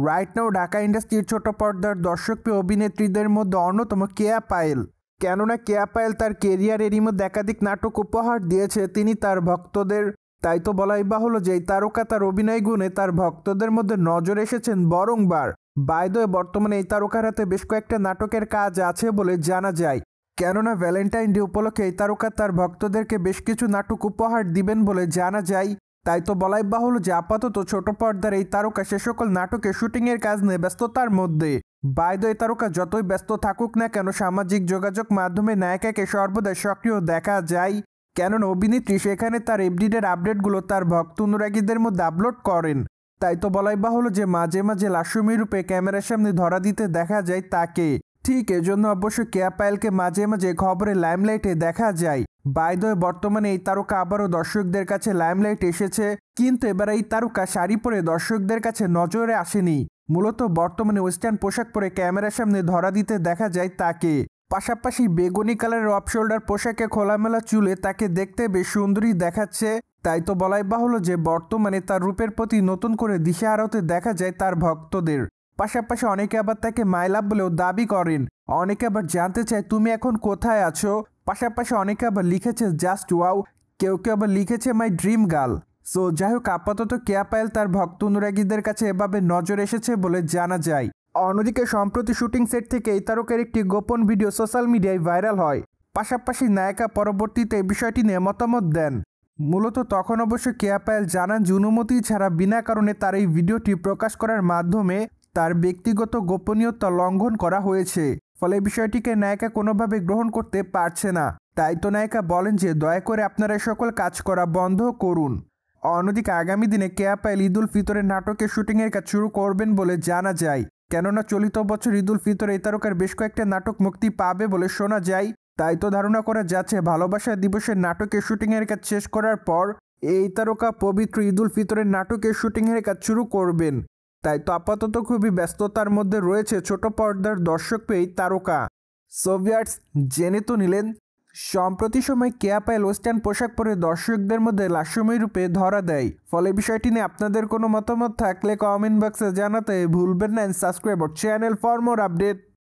Right now Dhaka ইন্ডাস্ট্রির ছোট পর্দার দর্শকপ্রিয় অভিনেত্রীদের মধ্যে অন্যতম কেয়া পায়েল। কেননা কেয়া পায়েল তার কেরিয়ারেরই মধ্যে একাধিক নাটক উপহার দিয়েছে তিনি তার ভক্তদের। তাই তো বলাই বাহুল্য যে এই তারকা তার অভিনয় গুণে তার ভক্তদের মধ্যে নজর এসেছেন বারংবার। বাই দ্য ওয়ে, বর্তমানে এই তারকার হাতে বেশ কয়েকটা নাটকের কাজ আছে বলে জানা যায়। কেননা ভ্যালেন্টাইন ডে উপলক্ষে এই তারকা তার ভক্তদেরকে বেশ কিছু নাটক উপহার দিবেন বলে জানা যায়। তাই তো বলাই বাহুল্য যে আপাতত ছোট পর্দার এই তারকা সে সকল নাটকের শুটিংয়ের কাজ নিয়ে ব্যস্ততার মধ্যে। বাই দ্য ওয়ে, তারকা যতই ব্যস্ত থাকুক না কেন সামাজিক যোগাযোগ মাধ্যমে নায়িকাকে সর্বদা সক্রিয় দেখা যায়। কেননা অভিনেত্রী সেখানে তার এভরিডের আপডেটগুলো তার ভক্ত অনুরাগীদের মধ্যে আপলোড করেন। তাই তো বলাই বাহুল্য যে মাঝে মাঝে লাস্যমী রূপে ক্যামেরার সামনে ধরা দিতে দেখা যায় তাকে। ঠিক এজন্য অবশ্য কেয়া পায়েলকে মাঝে মাঝে খবরে লাইমলাইটে দেখা যায়। বাই দ্য ওয়ে, বর্তমানে এই তারকা আবারও দর্শকদের কাছে লাইমলাইট এসেছে, কিন্তু এবার এই তারকা শাড়ি পরে দর্শকদের কাছে নজরে আসেনি। মূলত বর্তমানে ওয়েস্টার্ন পোশাক পরে ক্যামেরার সামনে ধরা দিতে দেখা যায় তাকে। পাশাপাশি বেগুনি কালারের অফ শোল্ডার পোশাকে খোলামেলা চুলে তাকে দেখতে বেশ সুন্দরী দেখাচ্ছে। তাই তো বলাই বাহুল্য যে বর্তমানে তার রূপের প্রতি নতুন করে দিশেহারা হতে দেখা যায় তার ভক্তদের। পাশাপাশি অনেকে আবার তাকে মাই লাভ বলেও দাবি করেন। অনেকে আবার জানতে চায় তুমি এখন কোথায় আছো। পাশাপাশি অনেকে আবার লিখেছে জাস্ট ওয়াও, কেউ কেউ আবার লিখেছে মাই ড্রিম গার্ল। সো যাই হোক, আপাতত কেয়া পায়েল তার ভক্ত অনুরাগীদের কাছে এভাবে নজর এসেছে বলে জানা যায়। অন্যদিকে সম্প্রতি শুটিং সেট থেকে এই তারকার একটি গোপন ভিডিও সোশ্যাল মিডিয়ায় ভাইরাল হয়। পাশাপাশি নায়িকা পরবর্তীতে এই বিষয়টি নিয়ে মতামত দেন। মূলত তখন অবশ্য কেয়া পায়েল জানান যে অনুমতি ছাড়া বিনা কারণে তার এই ভিডিওটি প্রকাশ করার মাধ্যমে তার ব্যক্তিগত গোপনীয়তা লঙ্ঘন করা হয়েছে। ফলে বিষয়টিকে নায়িকা কোনোভাবে গ্রহণ করতে পারছে না। তাই তো নায়িকা বলেন যে দয়া করে আপনারা সকল কাজ করা বন্ধ করুন। অন্যদিকে আগামী দিনে কেয়া পায়েল ঈদ উল ফিতরের নাটকের শুটিংয়ের কাজ শুরু করবেন বলে জানা যায়। কেননা চলিত বছর ঈদ উল ফিতরে এই তারকার বেশ কয়েকটা নাটক মুক্তি পাবে বলে শোনা যায়। তাই তো ধারণা করা যাচ্ছে ভালোবাসা দিবসের নাটকের শুটিংয়ের কাজ শেষ করার পর এই তারকা পবিত্র ঈদ উল ফিতরের নাটকের শুটিংয়ের কাজ শুরু করবেন। তাই তো আপাতত খুবই ব্যস্ততার মধ্যে রয়েছে ছোট পর্দার দর্শক পেয়ে তারকা। সোভিয়ার্স জেনে তো নিলেন, সম্প্রতি সময় কেয়া পায়েল ওয়েস্টার্ন পোশাক পরে দর্শকদের মধ্যে লাস্যময়ী রূপে ধরা দেয়। ফলে বিষয়টি নিয়ে আপনাদের কোনো মতামত থাকলে কমেন্ট বক্সে জানাতে ভুলবেন না। Subscribe our channel for more update.